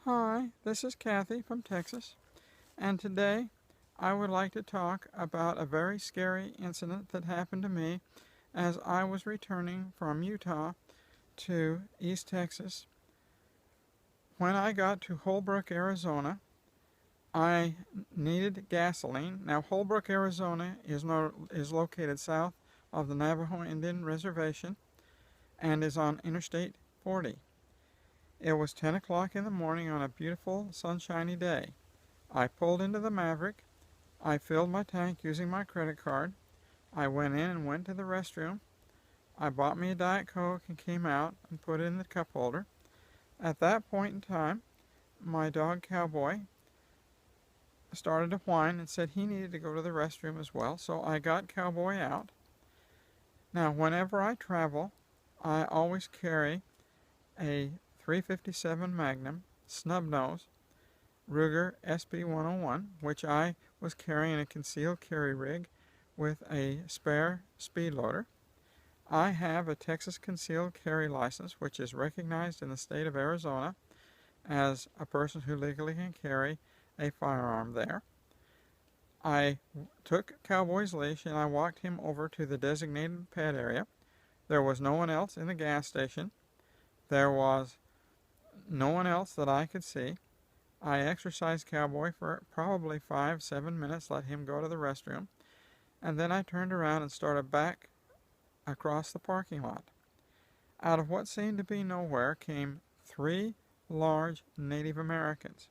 Hi, this is Cathy from Texas, and today I would like to talk about a very scary incident that happened to me as I was returning from Utah to East Texas. When I got to Holbrook, Arizona, I needed gasoline. Now, Holbrook, Arizona is located south of the Navajo Indian Reservation and is on Interstate 40. It was 10 o'clock in the morning on a beautiful, sunshiny day. I pulled into the Maverick. I filled my tank using my credit card. I went in and went to the restroom. I bought me a Diet Coke and came out and put it in the cup holder. At that point in time, my dog Cowboy started to whine and said he needed to go to the restroom as well, so I got Cowboy out. Now, whenever I travel, I always carry a 357 Magnum snub nose Ruger SB-101, which I was carrying a concealed carry rig with a spare speed loader. I have a Texas concealed carry license, which is recognized in the state of Arizona as a person who legally can carry a firearm there. I took Cowboy's leash and I walked him over to the designated pad area. There was no one else in the gas station. There was no one else that I could see. I exercised Cowboy for probably 5-7 minutes, let him go to the restroom, and then I turned around and started back across the parking lot. Out of what seemed to be nowhere came three large Native Americans.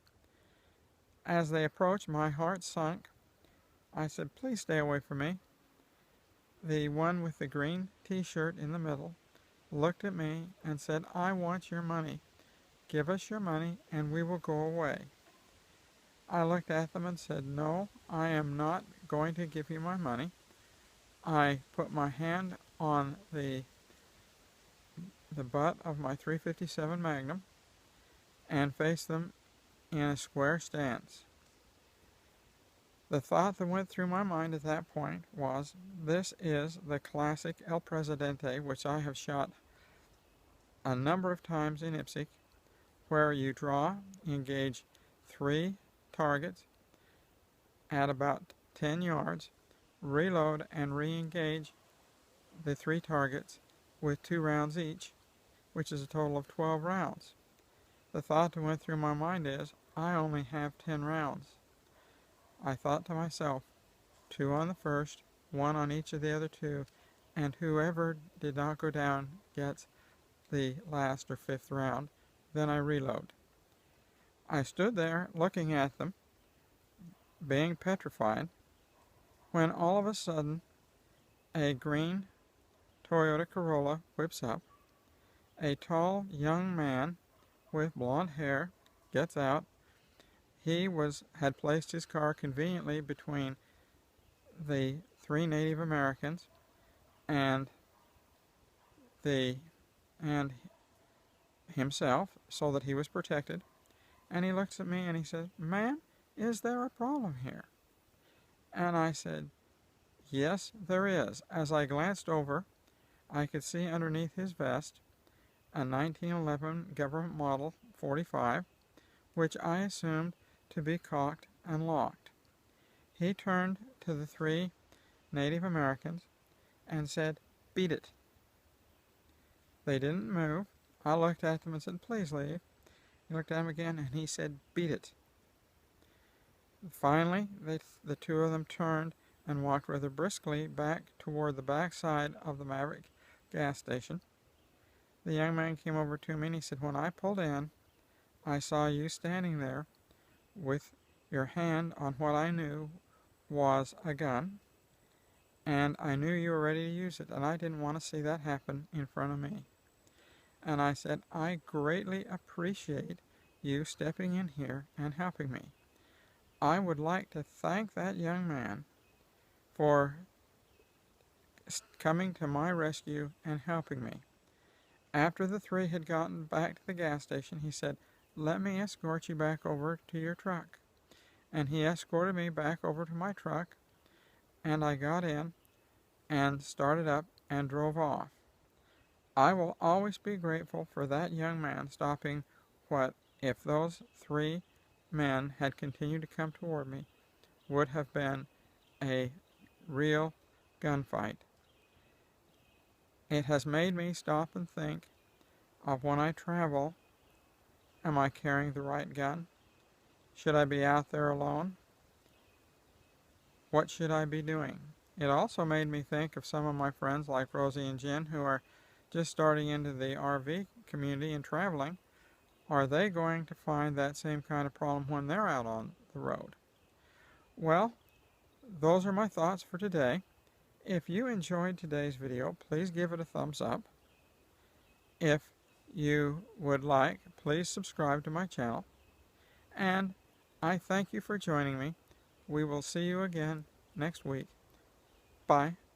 As they approached, my heart sunk. I said, "Please stay away from me." The one with the green t-shirt in the middle looked at me and said, "I want your money. Give us your money and we will go away." I looked at them and said, "No, I am not going to give you my money." I put my hand on the butt of my 357 Magnum and faced them in a square stance. The thought that went through my mind at that point was, this is the classic El Presidente, which I have shot a number of times in IPSC, where you draw, engage 3 targets at about 10 yards, reload and re-engage the 3 targets with 2 rounds each, which is a total of 12 rounds. The thought that went through my mind is, I only have 10 rounds. I thought to myself, 2 on the first, 1 on each of the other 2, and whoever did not go down gets the last or 5th round. Then I reload. I stood there looking at them, being petrified, when all of a sudden a green Toyota Corolla whips up. A tall young man with blonde hair gets out. He had placed his car conveniently between the 3 Native Americans and and himself, so that he was protected. And he looks at me and he says, "Ma'am, is there a problem here?" And I said, "Yes, there is." As I glanced over, I could see underneath his vest a 1911 government model 45, which I assumed to be cocked and locked. He turned to the 3 Native Americans and said, "Beat it." They didn't move. I looked at them and said, "Please leave." He looked at him again and he said, "Beat it." Finally, the 2 of them turned and walked rather briskly back toward the back side of the Maverick gas station. The young man came over to me and he said, "When I pulled in, I saw you standing there with your hand on what I knew was a gun, and I knew you were ready to use it, and I didn't want to see that happen in front of me." And I said, "I greatly appreciate you stepping in here and helping me. I would like to thank that young man for coming to my rescue and helping me." After the 3 had gotten back to the gas station, he said, "Let me escort you back over to your truck." And he escorted me back over to my truck, and I got in and started up and drove off. I will always be grateful for that young man stopping what if those three men had continued to come toward me, would have been a real gunfight. It has made me stop and think of when I travel, am I carrying the right gun? Should I be out there alone? What should I be doing? It also made me think of some of my friends like Rosie and Jen who are just starting into the RV community and traveling. Are they going to find that same kind of problem when they're out on the road? Well, those are my thoughts for today. If you enjoyed today's video, please give it a thumbs up. If you would like, please subscribe to my channel. And I thank you for joining me. We will see you again next week. Bye.